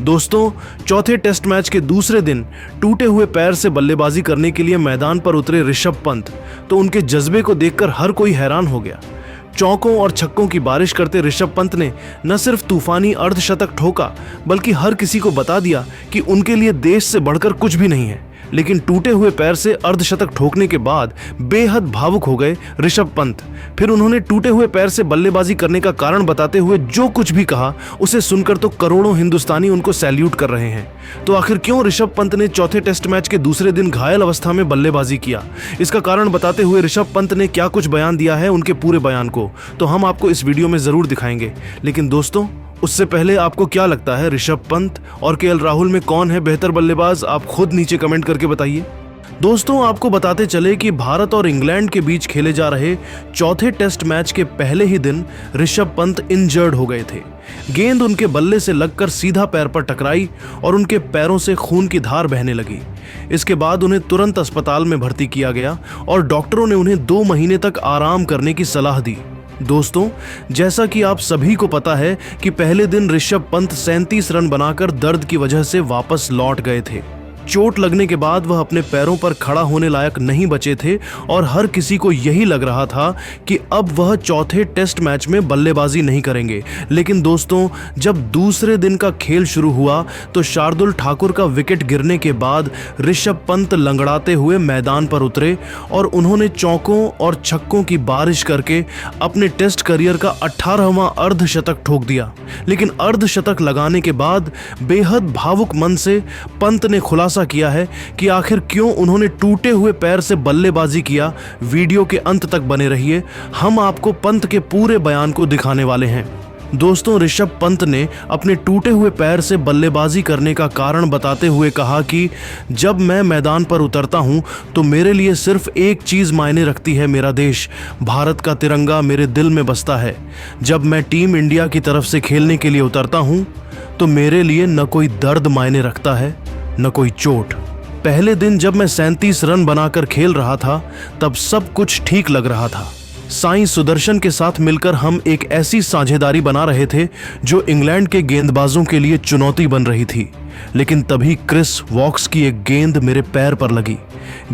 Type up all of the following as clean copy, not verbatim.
दोस्तों, चौथे test match के दूसरे दिन टूटे हुए पैर से बल्लेबाजी करने के लिए मैदान पर उतरे ऋषभ पंत तो उनके जज्बे को देखकर हर कोई हैरान हो गया। चौकों और छक्कों की बारिश करते ऋषभ पंत ने न सिर्फ तूफानी अर्धशतक ठोका बल्कि हर किसी को बता दिया कि उनके लिए देश से बढ़कर कुछ भी नहीं है। लेकिन टूटे हुए पैर से अर्धशतक ठोकने के बाद बेहद भावुक हो गए ऋषभ पंत। फिर उन्होंने टूटे हुए पैर से बल्लेबाजी करने का कारण बताते हुए जो कुछ भी कहा उसे सुनकर तो करोड़ों हिंदुस्तानी उनको सैल्यूट कर रहे हैं। तो आखिर क्यों ऋषभ पंत ने चौथे टेस्ट मैच के दूसरे दिन घायल अवस्था में बल्लेबाजी किया, इसका कारण बताते हुए ऋषभ पंत ने क्या कुछ बयान दिया है, उनके पूरे बयान को तो हम आपको इस वीडियो में जरूर दिखाएंगे। लेकिन दोस्तों, उससे पहले आपको क्या लगता है, ऋषभ पंत और केएल राहुल में कौन है बेहतर बल्लेबाज? आप खुद नीचे कमेंट करके बताइए। दोस्तों, आपको बताते चले कि भारत और इंग्लैंड के बीच खेले जा रहे चौथे टेस्ट मैच के पहले ही दिन ऋषभ पंत इंजर्ड हो गए थे। गेंद उनके बल्ले से लगकर सीधा पैर पर टकराई और उनके पैरों से खून की धार बहने लगी। इसके बाद उन्हें तुरंत अस्पताल में भर्ती किया गया और डॉक्टरों ने उन्हें 2 महीने तक आराम करने की सलाह दी। दोस्तों, जैसा कि आप सभी को पता है कि पहले दिन ऋषभ पंत 37 रन बनाकर दर्द की वजह से वापस लौट गए थे। चोट लगने के बाद वह अपने पैरों पर खड़ा होने लायक नहीं बचे थे और हर किसी को यही लग रहा था कि अब वह चौथे टेस्ट मैच में बल्लेबाजी नहीं करेंगे। लेकिन दोस्तों, जब दूसरे दिन का खेल शुरू हुआ तो शार्दुल ठाकुर का विकेट गिरने के बाद ऋषभ पंत लंगड़ाते हुए मैदान पर उतरे और उन्होंने चौकों और छक्कों की बारिश करके अपने टेस्ट करियर का 18वां अर्धशतक ठोक दिया। लेकिन अर्धशतक लगाने के बाद बेहद भावुक मन से पंत ने खुलासा किया है कि आखिर क्यों उन्होंने टूटे हुए पैर से बल्लेबाजी किया। वीडियो के अंत तक बने रहिए, हम आपको पंत के पूरे बयान को दिखाने वाले हैं। दोस्तों, ऋषभ पंत ने अपने टूटे हुए पैर से बल्लेबाजी करने का कारण बताते हुए कहा कि जब मैं मैदान पर उतरता हूं तो मेरे लिए सिर्फ एक चीज़ मायने रखती है, मेरा देश, भारत का तिरंगा मेरे दिल में बसता है। जब मैं टीम इंडिया की तरफ से खेलने के लिए उतरता हूं तो मेरे लिए न कोई दर्द मायने रखता है न कोई चोट। पहले दिन जब मैं 37 रन बनाकर खेल रहा था तब सब कुछ ठीक लग रहा था। साईं सुदर्शन के साथ मिलकर हम एक ऐसी साझेदारी बना रहे थे जो इंग्लैंड के गेंदबाजों के लिए चुनौती बन रही थी। लेकिन तभी क्रिस वॉक्स की एक गेंद मेरे पैर पर लगी।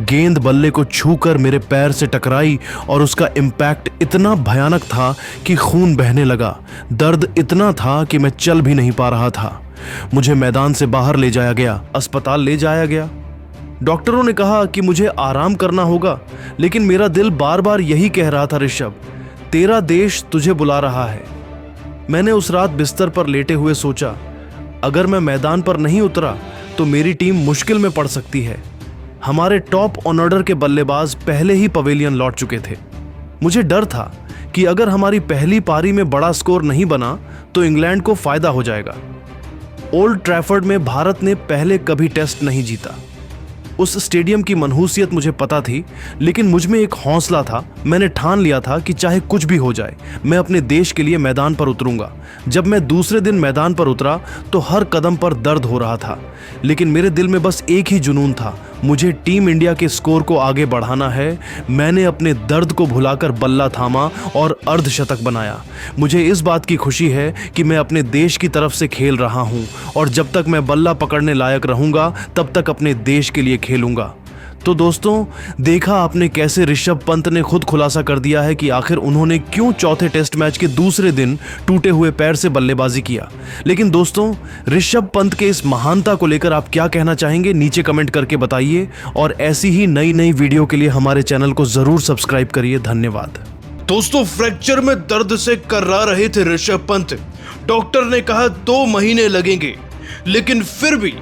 गेंद बल्ले को छूकर मेरे पैर से टकराई और उसका इम्पैक्ट इतना भयानक था कि खून बहने लगा। दर्द इतना था कि मैं चल भी नहीं पा रहा था। मुझे मैदान से बाहर ले जाया गया, अस्पताल ले जाया गया। डॉक्टरों ने कहा कि मुझे आराम करना होगा, लेकिन मेरा दिल बार बार यही कह रहा था, ऋषभ, तेरा देश तुझे बुला रहा है। मैंने उस रात बिस्तर पर लेटे हुए सोचा, अगर मैं मैदान पर नहीं उतरा तो मेरी टीम मुश्किल में पड़ सकती है। हमारे टॉप ऑर्डर के बल्लेबाज पहले ही पवेलियन लौट चुके थे। मुझे डर था कि अगर हमारी पहली पारी में बड़ा स्कोर नहीं बना तो इंग्लैंड को फायदा हो जाएगा। ओल्ड ट्रैफर्ड में भारत ने पहले कभी टेस्ट नहीं जीता। उस स्टेडियम की मनहूसियत मुझे पता थी, लेकिन मुझ में एक हौसला था। मैंने ठान लिया था कि चाहे कुछ भी हो जाए मैं अपने देश के लिए मैदान पर उतरूंगा। जब मैं दूसरे दिन मैदान पर उतरा तो हर कदम पर दर्द हो रहा था, लेकिन मेरे दिल में बस एक ही जुनून था, मुझे टीम इंडिया के स्कोर को आगे बढ़ाना है। मैंने अपने दर्द को भुलाकर बल्ला थामा और अर्धशतक बनाया। मुझे इस बात की खुशी है कि मैं अपने देश की तरफ से खेल रहा हूं और जब तक मैं बल्ला पकड़ने लायक रहूंगा तब तक अपने देश के लिए खेलूंगा। तो दोस्तों, देखा आपने कैसे ऋषभ पंत ने खुद खुलासा कर दिया है कि आखिर उन्होंने क्यों चौथे टेस्ट मैच के दूसरे दिन टूटे हुए पैर से बल्लेबाजी किया। लेकिन दोस्तों, ऋषभ पंत के इस महानता को लेकर आप क्या कहना चाहेंगे, नीचे कमेंट करके बताइए और ऐसी ही नई नई वीडियो के लिए हमारे चैनल को जरूर सब्सक्राइब करिए। धन्यवाद। दोस्तों, फ्रैक्चर में दर्द से कर्रा रहे थे ऋषभ पंत। डॉक्टर ने कहा 2 महीने लगेंगे, लेकिन फिर भी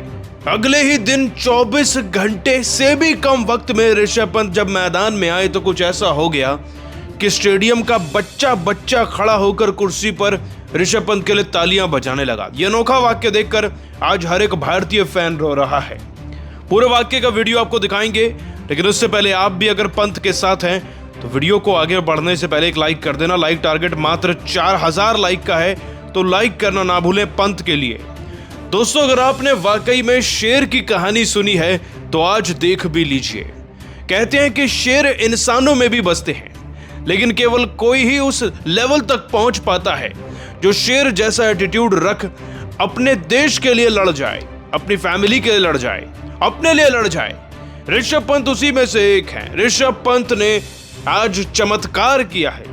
अगले ही दिन 24 घंटे से भी कम वक्त में ऋषभ पंत जब मैदान में आए तो कुछ ऐसा हो गया कि स्टेडियम का बच्चा बच्चा खड़ा होकर कुर्सी पर ऋषभ पंत के लिए तालियां बजाने लगा। यह अनोखा वाक्य देखकर आज हर एक भारतीय फैन रो रहा है। पूरे वाक्य का वीडियो आपको दिखाएंगे, लेकिन उससे पहले आप भी अगर पंत के साथ हैं तो वीडियो को आगे बढ़ने से पहले एक लाइक कर देना। लाइक टारगेट मात्र 4000 लाइक का है, तो लाइक करना ना भूलें पंत के लिए। दोस्तों, अगर आपने वाकई में शेर की कहानी सुनी है तो आज देख भी लीजिए। कहते हैं कि शेर इंसानों में भी बसते हैं, लेकिन केवल कोई ही उस लेवल तक पहुंच पाता है जो शेर जैसा एटीट्यूड रख अपने देश के लिए लड़ जाए, अपनी फैमिली के लिए लड़ जाए, अपने लिए लड़ जाए। ऋषभ पंत उसी में से एक है। ऋषभ पंत ने आज चमत्कार किया है।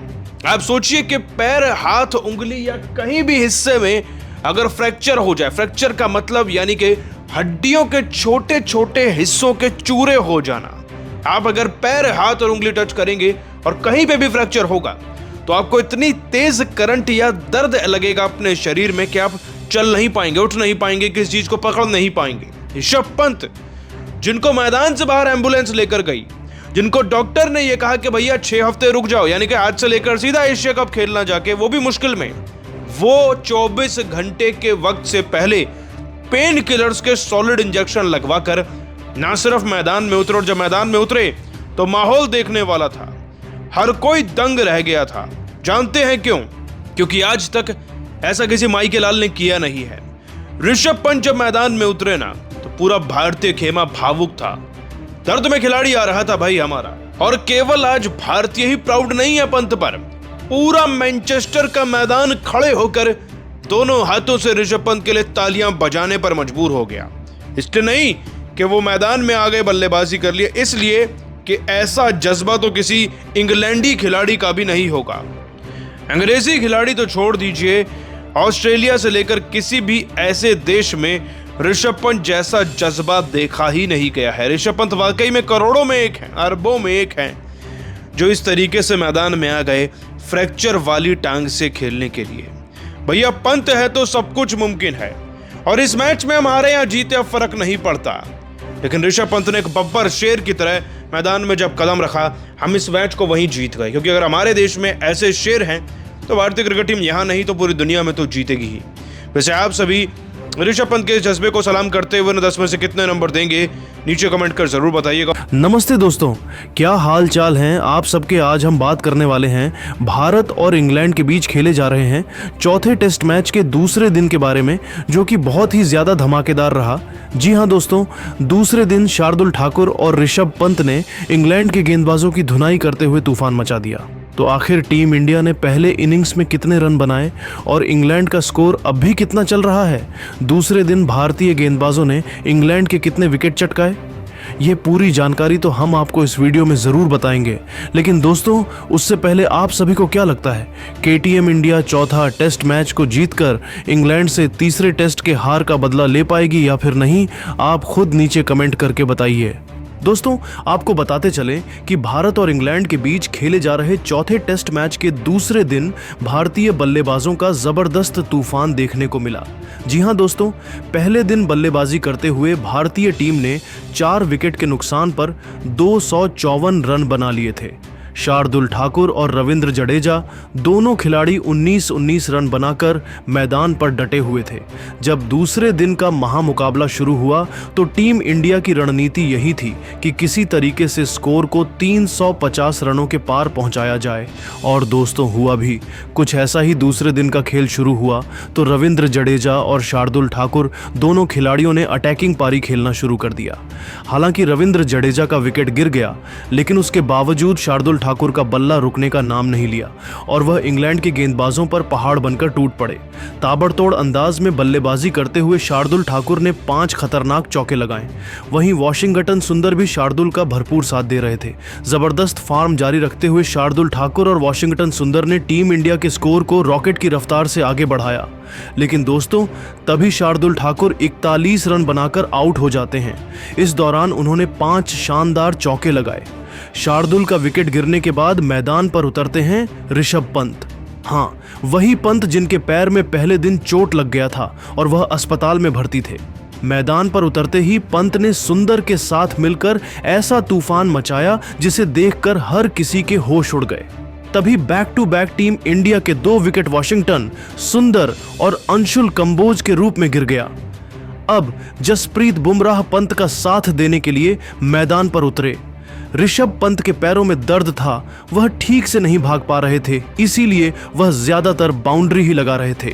आप सोचिए कि पैर, हाथ, उंगली या कहीं भी हिस्से में अगर फ्रैक्चर हो जाए, फ्रैक्चर का मतलब यानी कि हड्डियों के छोटे छोटे हिस्सों के चूरे हो जाना। आप अगर पैर, हाथ और उंगली टच करेंगे और कहीं पे भी फ्रैक्चर होगा तो आपको इतनी तेज करंट या दर्द लगेगा अपने शरीर में कि आप चल नहीं पाएंगे, उठ नहीं पाएंगे, किसी चीज को पकड़ नहीं पाएंगे। ऋषभ पंत, जिनको मैदान से बाहर एम्बुलेंस लेकर गई, जिनको डॉक्टर ने यह कहा कि भैया 6 हफ्ते रुक जाओ, यानी कि आज से लेकर सीधा एशिया कप खेलना जाके, वो भी मुश्किल में, वो 24 घंटे के वक्त से पहले पेन किलर्स के सॉलिड इंजेक्शन लगवाकर ना सिर्फ मैदान में उतरे, और जब मैदान में उतरे तो माहौल देखने वाला था, हर कोई दंग रह गया था। जानते हैं क्यों? क्योंकि आज तक ऐसा किसी माइकेलाल ने किया नहीं है। ऋषभ पंत जब मैदान में उतरे ना तो पूरा भारतीय खेमा भावुक था। दर्द में खिलाड़ी आ रहा था भाई हमारा। और केवल आज भारतीय ही प्राउड नहीं है पंत पर, पूरा मैनचेस्टर का मैदान खड़े होकर दोनों हाथों से ऋषभ पंत के लिए तालियां बजाने पर मजबूर हो गया। इसलिए नहीं कि वो मैदान में आ गए, बल्लेबाजी कर लिए, इसलिए कि ऐसा जज्बा तो किसी इंग्लैंडी खिलाड़ी का भी नहीं होगा। अंग्रेजी खिलाड़ी तो छोड़ दीजिए, ऑस्ट्रेलिया से लेकर किसी भी ऐसे देश में ऋषभ पंत जैसा जज्बा देखा ही नहीं गया है। ऋषभ पंत वाकई में करोड़ों में एक हैं, अरबों में एक हैं जो इस तरीके से मैदान में आ गए फ्रैक्चर वाली टांग से खेलने के लिए। भैया पंत है तो सब कुछ मुमकिन है, और इस मैच में हमारे यहाँ जीते अब फर्क नहीं पड़ता। लेकिन ऋषभ पंत ने एक बब्बर शेर की तरह मैदान में जब कदम रखा, हम इस मैच को वहीं जीत गए। क्योंकि अगर हमारे देश में ऐसे शेर हैं तो भारतीय क्रिकेट टीम यहाँ नहीं तो पूरी दुनिया में तो जीतेगी ही। वैसे आप सभी ऋषभ पंत के जज्बे को सलाम करते हुए 10 में से कितने नंबर देंगे, नीचे कमेंट कर जरूर बताइएगा। नमस्ते दोस्तों, क्या हाल चाल हैं आप सबके। आज हम बात करने वाले हैं भारत और इंग्लैंड के बीच खेले जा रहे हैं चौथे टेस्ट मैच के दूसरे दिन के बारे में, जो कि बहुत ही ज्यादा धमाकेदार रहा। जी हाँ दोस्तों, दूसरे दिन शार्दुल ठाकुर और ऋषभ पंत ने इंग्लैंड के गेंदबाजों की धुनाई करते हुए तूफान मचा दिया। तो आखिर टीम इंडिया ने पहले इनिंग्स में कितने रन बनाए और इंग्लैंड का स्कोर अब भी कितना चल रहा है? दूसरे दिन भारतीय गेंदबाजों ने इंग्लैंड के कितने विकेट चटकाए? ये पूरी जानकारी तो हम आपको इस वीडियो में ज़रूर बताएंगे। लेकिन दोस्तों, उससे पहले आप सभी को क्या लगता है, केटीएम इंडिया चौथा टेस्ट मैच को जीतकर इंग्लैंड से तीसरे टेस्ट के हार का बदला ले पाएगी या फिर नहीं? आप खुद नीचे कमेंट करके बताइए। दोस्तों, आपको बताते चलें कि भारत और इंग्लैंड के बीच खेले जा रहे चौथे टेस्ट मैच के दूसरे दिन भारतीय बल्लेबाजों का जबरदस्त तूफान देखने को मिला। जी हां दोस्तों, पहले दिन बल्लेबाजी करते हुए भारतीय टीम ने 4 विकेट के नुकसान पर 254 रन बना लिए थे। शार्दुल ठाकुर और रविंद्र जडेजा दोनों खिलाड़ी 19-19 रन बनाकर मैदान पर डटे हुए थे। जब दूसरे दिन का महामुकाबला शुरू हुआ तो टीम इंडिया की रणनीति यही थी कि किसी तरीके से स्कोर को 350 रनों के पार पहुंचाया जाए। और दोस्तों, हुआ भी कुछ ऐसा ही। दूसरे दिन का खेल शुरू हुआ तो रविंद्र जडेजा और शार्दुल ठाकुर दोनों खिलाड़ियों ने अटैकिंग पारी खेलना शुरू कर दिया। हालांकि रविंद्र जडेजा का विकेट गिर गया, लेकिन उसके बावजूद शार्दुल ठाकुर का बल्ला रुकने का नाम नहीं लिया और वह इंग्लैंड के गेंदबाजों पर पहाड़ बनकर टूट पड़े। ताबड़तोड़ अंदाज में बल्लेबाजी करते हुए शार्दुल ठाकुर ने 5 खतरनाक चौके लगाए। वहीं वॉशिंगटन सुंदर भी शार्दुल का भरपूर साथ दे रहे थे। जबरदस्त फॉर्म जारी रखते हुए शार्दुल ठाकुर और वॉशिंगटन सुंदर ने टीम इंडिया के स्कोर को रॉकेट की रफ्तार से आगे बढ़ाया। लेकिन दोस्तों, तभी शार्दुल ठाकुर 41 रन बनाकर आउट हो जाते हैं। इस दौरान उन्होंने 5 शानदार चौके लगाए। शार्दुल का विकेट गिरने के बाद मैदान पर उतरते हैं ऋषभ पंत। हाँ, वही पंत जिनके पैर में पहले दिन चोट लग गया था और वह अस्पताल में भर्ती थे। मैदान पर उतरते ही पंत ने सुंदर के साथ मिलकर ऐसा तूफान मचाया जिसे देखकर हर किसी के होश उड़ गए। तभी back to back team India के 2 विकेट वॉशिंगटन सुंदर और अंशुल कंबोज के रूप में गिर गया। अब जसप्रीत बुमराह पंत का साथ देने के लिए मैदान पर उतरे। ऋषभ पंत के पैरों में दर्द था, वह ठीक से नहीं भाग पा रहे थे, इसीलिए वह ज्यादातर बाउंड्री ही लगा रहे थे।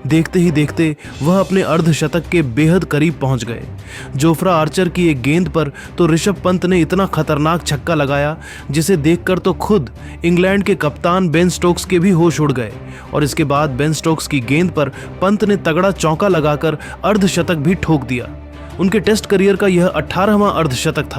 देखते ही देखते वह अपने अर्धशतक के बेहद करीब पहुंच गए। जोफ्रा आर्चर की एक गेंद पर तो ऋषभ पंत ने इतना खतरनाक छक्का लगाया जिसे देखकर तो खुद इंग्लैंड के कप्तान बेन स्टोक्स के भी होश उड़ गए। और इसके बाद बेन स्टोक्स की गेंद पर पंत ने तगड़ा चौका लगाकर अर्धशतक भी ठोक दिया। उनके टेस्ट करियर का यह 18वां अर्धशतक था।